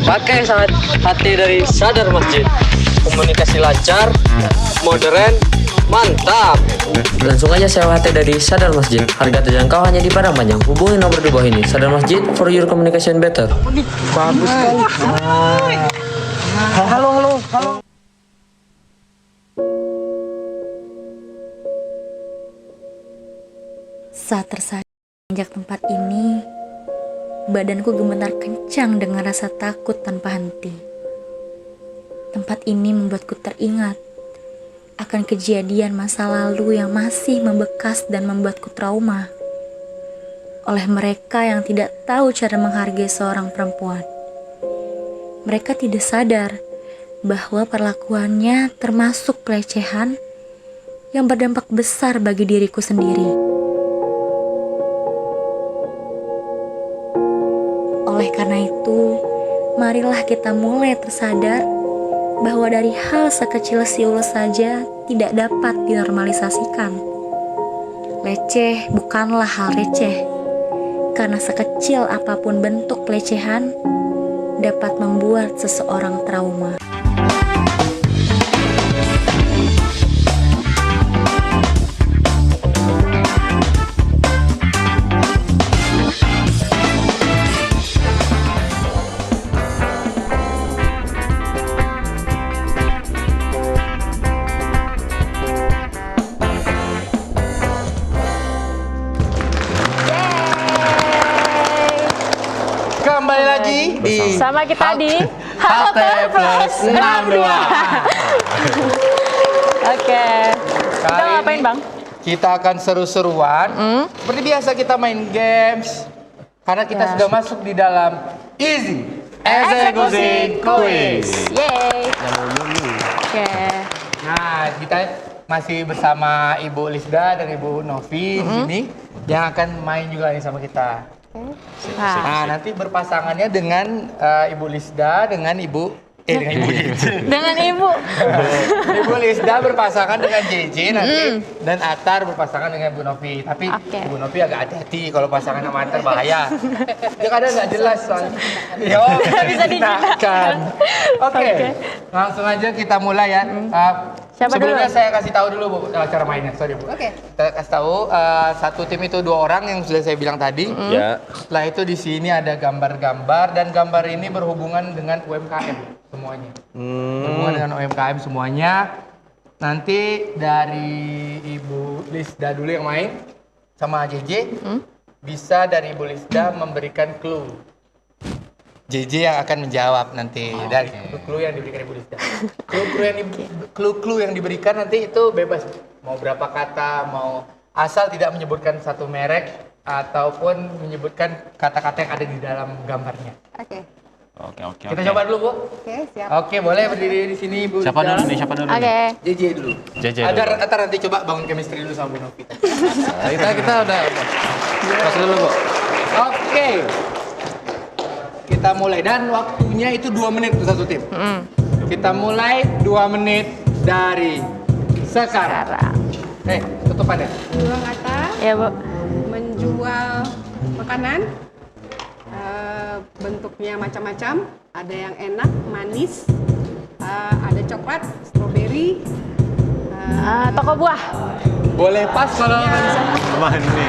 Pakai hati dari Sadar Masjid. Komunikasi lancar, modern, mantap. Langsung aja sewa HT dari Sadar Masjid. Harga terjangkau hanya di Padang Panjang. Hubungi nomor di bawah ini. Sadar Masjid for your communication better. Bagus sekali. Halo. Saat tersanjak tempat ini, badanku gemetar kencang dengan rasa takut tanpa henti. Tempat ini membuatku teringat akan kejadian masa lalu yang masih membekas dan membuatku trauma oleh mereka yang tidak tahu cara menghargai seorang perempuan. Mereka tidak sadar bahwa perlakuannya termasuk pelecehan yang berdampak besar bagi diriku sendiri. Oleh karena itu, marilah kita mulai tersadar bahwa dari hal sekecil siul saja tidak dapat dinormalisasikan. Leceh bukanlah hal receh, karena sekecil apapun bentuk pelecehan dapat membuat seseorang trauma. Kembali lagi di Sama kita di Halte Plus 62. Oke. Kita ngapain, Bang? Kita akan seru-seruan. Seperti biasa kita main games. Karena kita sudah masuk di dalam Easy Execution Quiz. Yeay. Oke. Nah, kita masih bersama Ibu Lisda dan Ibu Novi di sini yang akan main juga nih sama kita. Nah, nanti berpasangannya dengan Ibu Lisda dengan Ibu Dengan Ibu. Ibu Lisda berpasangan dengan JJ nanti dan Atar berpasangan dengan Ibu Novi. Tapi Ibu Novi agak hati-hati kalau pasangan sama Atar bahaya. Dia kadang nggak jelas soalnya. Yo, bisa dijinakkan. Oke. Langsung aja kita mulai ya. Sebelumnya saya kasih tahu dulu Bu cara mainnya. Sorry Bu. Kita kasih tahu satu tim itu 2 orang yang sudah saya bilang tadi. Ya. Setelah itu di sini ada gambar-gambar dan gambar ini berhubungan dengan UMKM semuanya. Berhubungan dengan UMKM semuanya. Nanti dari Ibu Lisda dulu yang main sama JJ. Bisa dari Ibu Lisda memberikan clue. JJ yang akan menjawab nanti dari clue yang diberikan Ibu Lisda. Clue yang diberikan nanti itu bebas. Mau berapa kata, mau asal tidak menyebutkan satu merek ataupun menyebutkan kata-kata yang ada di dalam gambarnya. Oke. Kita coba dulu, Bu. Siap. Oke, boleh berdiri di sini, Bu. Siapa dulu nih? Oke. JJ dulu. JJ Agar nanti coba bangun chemistry dulu sama Bu Novi. Kita udah. Pas dulu, Bu. Oke. Kita mulai dan waktunya itu 2 menit untuk satu tim. Kita mulai 2 menit dari sekarang. Tutupannya. Dua kata. Ya, Bu. Menjual makanan. Bentuknya macam-macam. Ada yang enak, manis. Ada coklat, stroberi. Toko buah. Boleh pas kalau nggak bisa. Mani.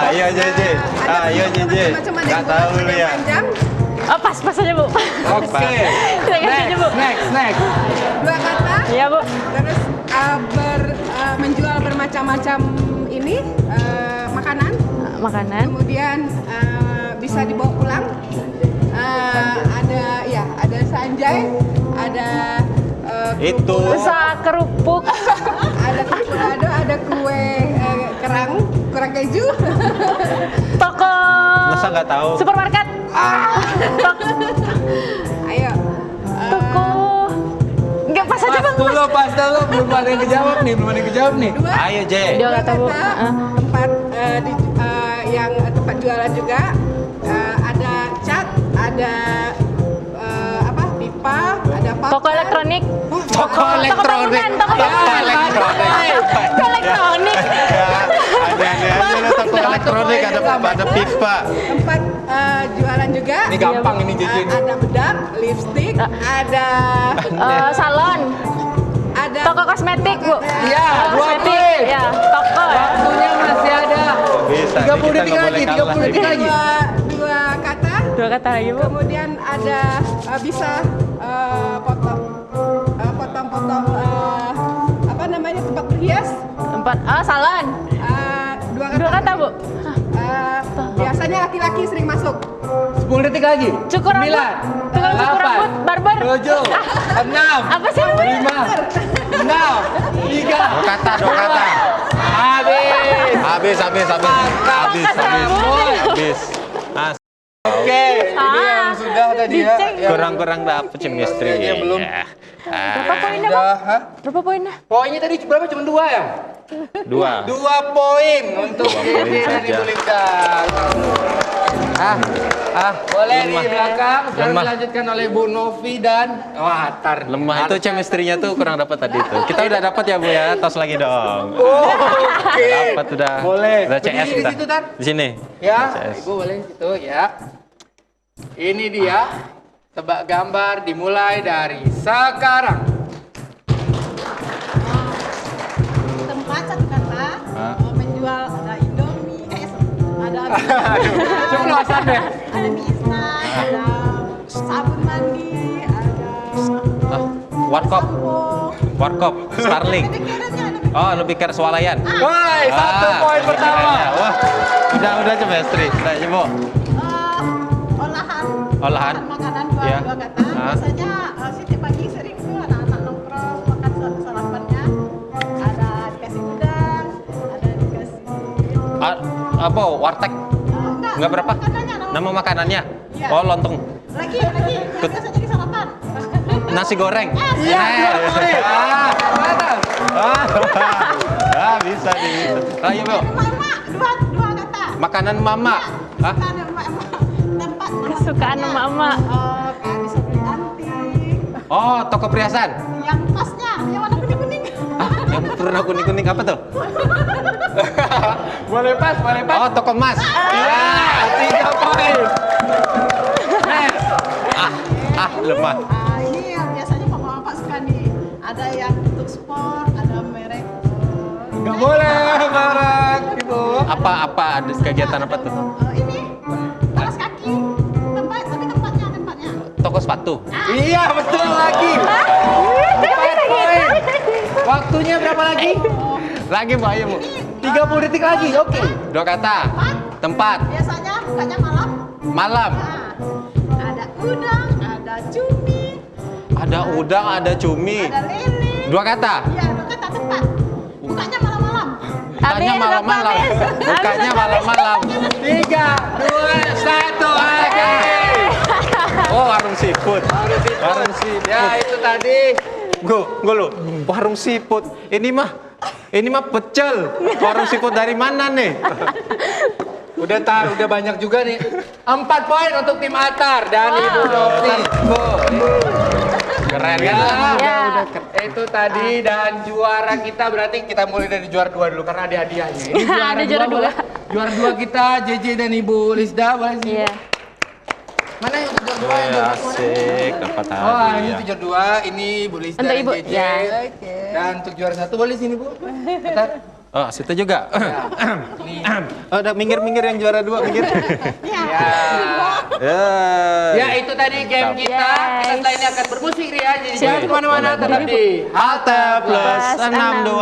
Ayo JJ. Ayo JJ. Nggak tahu lu ya. Oh, pas aja, Bu. Oke. Aja, Bu. Next. 2 kata. Iya, Bu. Terus menjual bermacam-macam ini makanan. Makanan. Kemudian bisa dibawa pulang. Ada sanjay, ada Itu. Usaha kerupuk. ada kukulado, ada kue kerang keju. Toko. Masa nggak tahu? Supermarket. Ayo. Toko. Enggak pas aja, Bang. Pas dulu. Belum ada yang kejawab nih. Ayo J. Dia nggak tahu. Tempat yang tempat jualan juga. Ada cat, ada pipa, ada papan. Toko elektronik. Toko elektronik. Toko elektronik. Ada toko elektronik, ada pipa. Tempat jualan juga. Ini gampang ini JJ. Ada bedak, lipstick, ada Salon. ada Toko kosmetik, Bu. Iya, 2 poin. Ya, toko ya. Waktunya masih ada. Bisa. 30 detik lagi, 30 detik lagi. dua kata. 2 kata lagi, Bu. Kemudian ada bisa potong-potong tempat berhias. Tempat salon. 2 kata, Bu. Biasanya laki-laki sering masuk. 10 detik lagi. Cukur rambut. 9, Tukang cukur rambut, barber. 7, 6, Apa sih namanya? 5, 4, 3, 2 kata. habis. Habis. Oke, ini yang sudah tadi ya. Kurang dapet chemistry. Kayaknya belum. Berapa poinnya, Bang? Berapa poinnya? Poinnya tadi berapa? Cuma 2 ya? 2. 2 poin untuk JJ dan Ibu Linda. Boleh di belakang. Sekarang dilanjutkan oleh Bu Novi dan Lemah itu chemistry-nya tuh kurang dapat tadi tuh. Kita udah dapat ya, Bu ya. Tos lagi dong. Oke. Dapat udah. Boleh. Udah CS Berdiri kita. di situ, Tar. Di sini. Ya, CS. Ibu boleh situ ya. Ini dia. Tebak gambar dimulai dari sekarang. Tempat 1 kata. Menjual ada Indomie, ada Ceplosan deh. ada mie instan, ada sabun mandi, ada Warkop, Starling. Oh, lebih ke swalayan. Woi, 1 poin pertama. Wah, udah chemistry. Udah Bu. Olahan. makanan Ya. 2 kata. Biasanya Siti pagi sering tuh anak-anak nongkrong makan sarapannya. Ada dikasih udang, ada dikasih Apa? Warteg? Enggak berapa? Nama makanannya? Iya. Oh, lontong. lagi biasanya di sarapan. Nasi goreng. Iya, 2 poin. Bisa. Ayo, Bu. Mama, dua kata. Makanan mama. Hah? Tempat Kesukaan mama. kayak bisa beli antik. Oh, toko perhiasan. Yang pasnya, yang warna kuning-kuning. Yang pernah kuning-kuning apa tuh? Boleh pas. Oh, toko emas. Ya, 3 poin. Lemah. Ini yang biasanya bapak-bapak suka nih. Ada yang untuk sport, ada merek. Nggak boleh marah, Ibu. Apa ada kegiatan apa tuh? Ini alas kaki. Tapi tempatnya. Toko sepatu. Iya, betul lagi. 4 poin. Waktunya berapa lagi? Lagi, Mbak, ayo, Bu. 30 detik lagi, oke. 2 kata. Tempat. Biasanya bukanya malam. Malam. Ada udang, ada cumi, Ada udang, ada cumi. ada lele. 2 kata. Iya, 2 kata tempat. Bukanya malam-malam. Bukanya malam-malam. Bukanya malam-malam. 3, 2, 1, oke. Oh, warung seafood. Warung seafood. Ya, itu tadi. Gue lo, warung seafood. Ini mah pecel. Warung seafood dari mana nih? Udah banyak juga nih. 4 poin untuk tim Atar dan Ibu Novi. Keren Ya, kan? itu tadi dan juara kita berarti kita mulai dari juara 2 dulu karena ada hadiahnya. Ini Ada juara 2. boleh? Juara 2 kita JJ dan Ibu Lisda boleh sih? Iya. Mana yang tujuan 2 yang 12 mana? Asik, dapat Oh, hadiah. ini tujuan 2, ini Bu Lista Untuk dan Ibu, JJ. ya. Dan untuk juara 1 boleh sini Bu. Bentar. Oh, situ juga. Ini. Oh, udah minggir yang juara 2, minggir. Ya. Ya, itu tadi game kita. Kita setelah ini akan bermusik Ria. Jadi jangan kemana-mana, tetap di Halte Plus 62.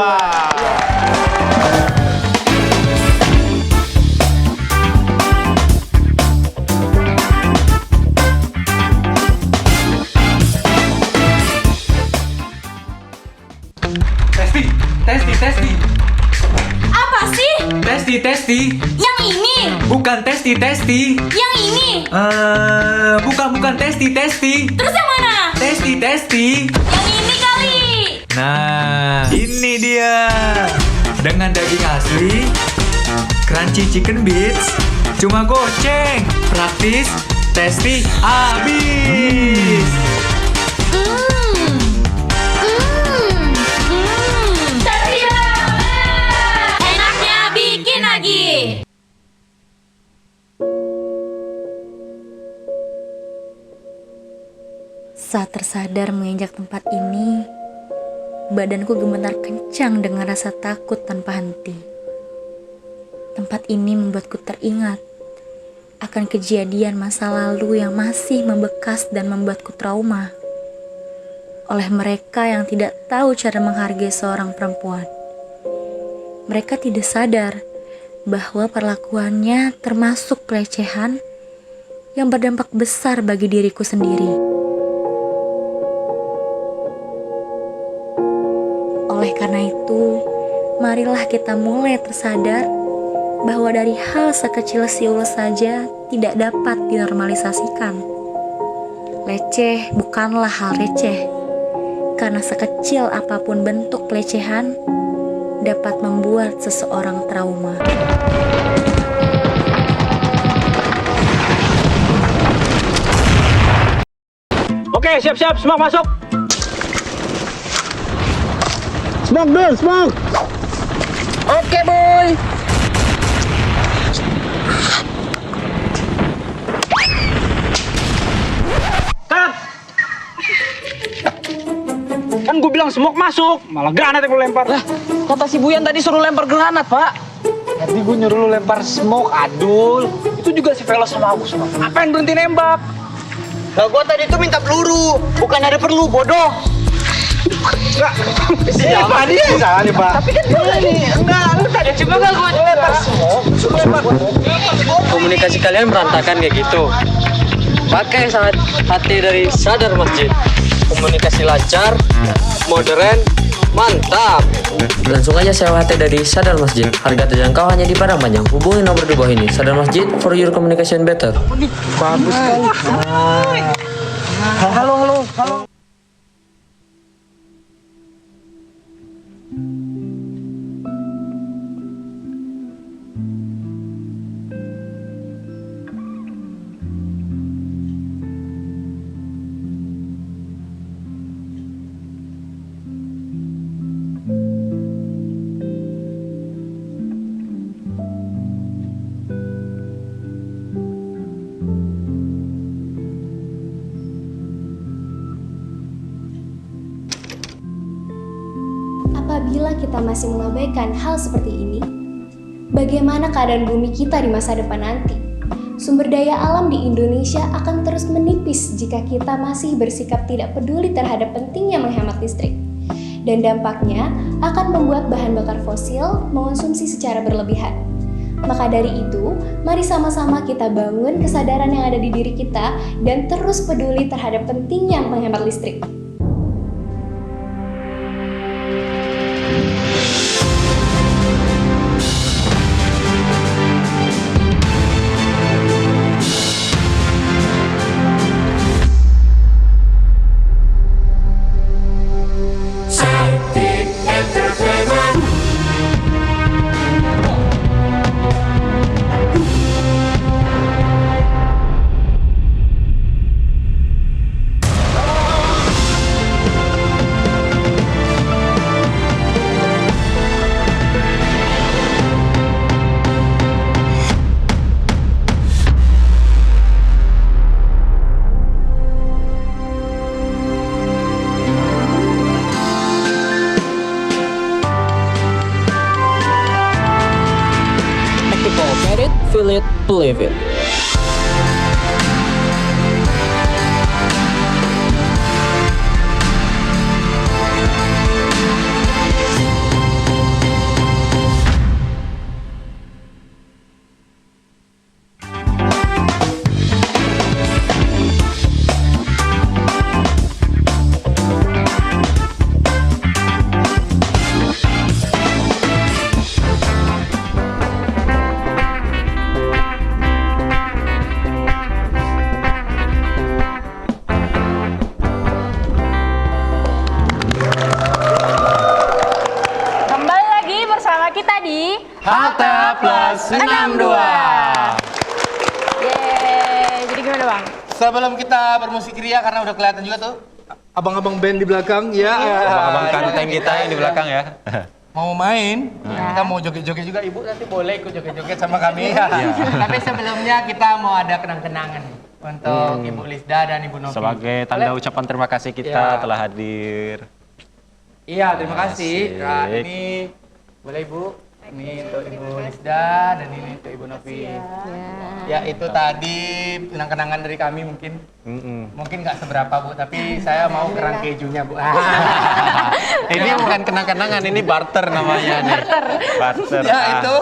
Testi. Apa sih? Testi. Yang ini? Bukan testi. Yang ini? Bukan testi. Terus yang mana? Testi. Yang ini kali. Nah, ini dia. Dengan daging asli, crunchy chicken bits, cuma goceng, praktis, tasty, habis. Tasty banget. Enaknya bikin lagi. Saat tersadar menginjak tempat ini, badanku gemetar kencang dengan rasa takut tanpa henti. Tempat ini membuatku teringat akan kejadian masa lalu yang masih membekas dan membuatku trauma oleh mereka yang tidak tahu cara menghargai seorang perempuan. Mereka tidak sadar bahwa perlakuannya termasuk pelecehan yang berdampak besar bagi diriku sendiri. Oleh karena itu, marilah kita mulai tersadar bahwa dari hal sekecil siul saja tidak dapat dinormalisasikan. Leceh bukanlah hal receh, karena sekecil apapun bentuk pelecehan dapat membuat seseorang trauma. Oke, siap-siap, semua masuk. Smoke dulu, smoke. Oke, boy. Cut. Kan gue bilang smoke masuk, malah granat yang lu lempar. Lah, kata si Buyan tadi suruh lempar granat, Pak. Tadi gue nyuruh lu lempar smoke, Adul. Itu juga si Velos sama aku semua. Apa yang berhenti nembak? Lah gua tadi tuh minta peluru, bukan ada perlu, bodoh. Enggak. Pak dia yang salah nih, Pak. Tapi kan ini enggak, lu tadi coba enggak gua lempar smoke. Komunikasi kalian berantakan kayak gitu. Pakai hati dari Sadar Masjid. Komunikasi lancar, modern, mantap. Langsung aja sewa HT dari Sadar Masjid. Harga terjangkau hanya di Padang Panjang. Hubungi nomor di bawah ini. Sadar Masjid for your communication better. Bagus sekali. Halo. Apabila kita masih mengabaikan hal seperti ini, bagaimana keadaan bumi kita di masa depan nanti? Sumber daya alam di Indonesia akan terus menipis jika kita masih bersikap tidak peduli terhadap pentingnya menghemat listrik. Dan dampaknya akan membuat bahan bakar fosil mengonsumsi secara berlebihan. Maka dari itu, mari sama-sama kita bangun kesadaran yang ada di diri kita dan terus peduli terhadap pentingnya menghemat listrik. it, feel it, believe it. Kembali lagi bersama kita di Halte Plus 62. Yeay, jadi gimana bang? Sebelum kita bermusik ria karena udah kelihatan juga tuh abang-abang band di belakang ya. Abang kanteng kita yang di belakang ya. Mau main, kita mau joget-joget juga. Ibu nanti boleh ikut joget-joget sama kami ya. Tapi sebelumnya kita mau ada kenang-kenangan untuk Ibu Lisda dan Ibu Novi. Sebagai tanda ucapan terima kasih kita telah hadir. Iya, terima kasih. Nah, Asik. ini boleh Ibu. Ini untuk Ibu Lisda dan ini untuk Ibu Novi. Ya, itu tadi kenang-kenangan dari kami mungkin. Mungkin nggak seberapa Bu, tapi saya mau kerang kejunya Bu. Ini bukan kenang-kenangan, ini barter namanya nih. Barter. Ya itu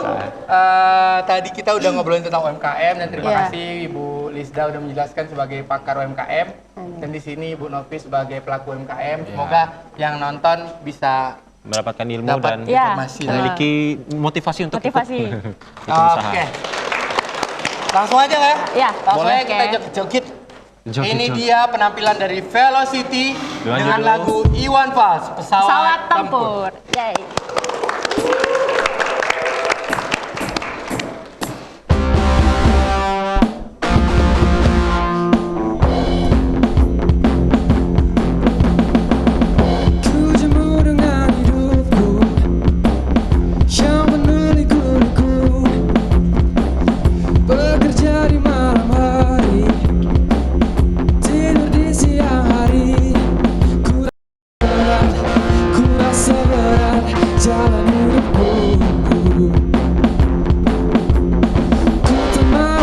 tadi kita udah ngobrolin tentang UMKM dan terima kasih Ibu Lisda udah menjelaskan sebagai pakar UMKM dan di sini Ibu Novi sebagai pelaku UMKM. Semoga yang nonton bisa Mendapatkan ilmu dapat dan informasi. memiliki motivasi untuk ikut usaha. Oke. Langsung aja nggak ya? Ya. Langsung Boleh. aja kita joget-joget. Joget-joget. Ini dia penampilan dari Velocity Dengan dengan judul lagu Iwan Fals, Pesawat tempur. Yeay. Bekerja di malam hari, tidur di siang hari. Ku rasa berat jalan hidupku. Ku tak mau,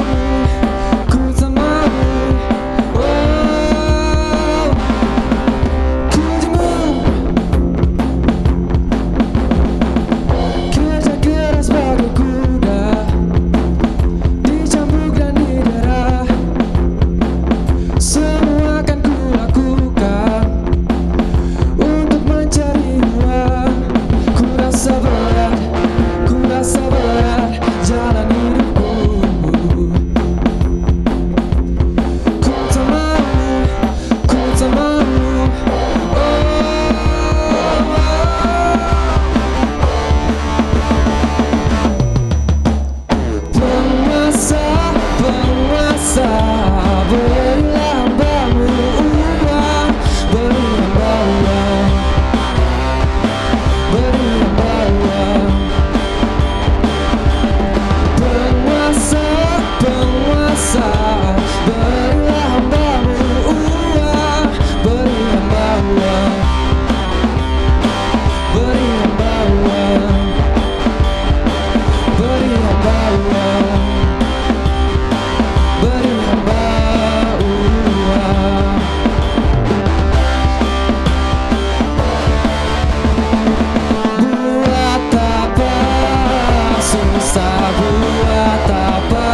oh, ku jemu. Kerja keras bagai kuda, dicambuk dan didera. Semua akan ku lakukan untuk mencari uang. Ku rasa berat jalan hidupku. Ku tak mau, penguasa, berilah hambamu uang, berilah hamba uang. Penguasa, berilah hambamu uang, berilah hamba uang, berilah hamba uang, berilah hamba uang. Beri hamba uang. Buat apa susah, buat apa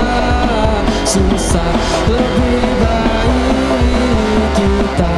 susah. Lebih baik kita